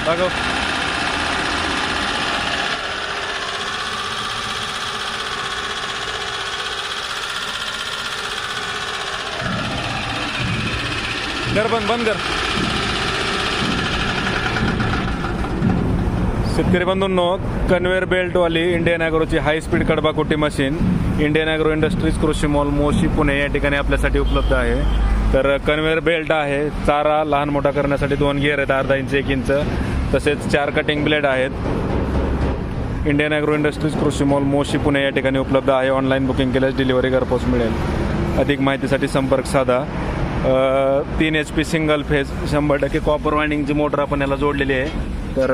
दाखव. कर बंद कर. शेतकरी बंधूंनो, कन्व्हेअर बेल्टवाली इंडियन ॲग्रोची हाय स्पीड कडबाकुटी machine Indian agro industries Krushi mall Moshi Pune या ठिकाणी आपल्यासाठी उपलब्ध आहे. तर कन्व्हेअर बेल्ट आहे, चारा लहान मोठा करण्यासाठी 2 गिअर आहेत, अर्धा इंच 1 इंच, तसेच 4 कटिंग ब्लेड आहेत. Indian agro industries Krushi mall Moshi Pune या ठिकाणी उपलब्ध आहे. ऑनलाईन बुकिंग केल्यास डिलिव्हरी घरपोच मिळेल. अधिक माहितीसाठी संपर्क साधा. 3 HP सिंगल फेज 100% कॉपर वाइंडिंगची मोटर आपण याला जोडलेली आहे. तर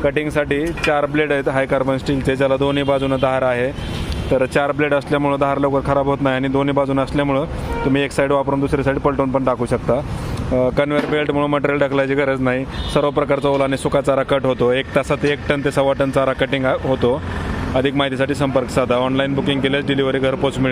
कटिंगसाठी 4 ब्लेड आहेत हाय कार्बन स्टीलचे, ज्याला दोन्ही बाजूनं धार आहे. तर 4 ब्लेड असल्यामुळं धार लवकर खराब होत नाही आणि दोन्ही बाजूनं असल्यामुळं तुम्ही एक साईड वापरून दुसरी साईड पलटून पण टाकू शकता. कन्व्हेअर बेल्टमुळे मटेरियल ढकलायची गरज नाही. सर्व प्रकारचा ओला आणि सुका चारा कट होतो. 1 तासात 1 टन ते 1.25 टन चारा कटिंग होतो. अधिक माहितीसाठी संपर्क साधा. ऑनलाईन बुकिंग केल्यास डिलिव्हरी घरपोच मिळेल.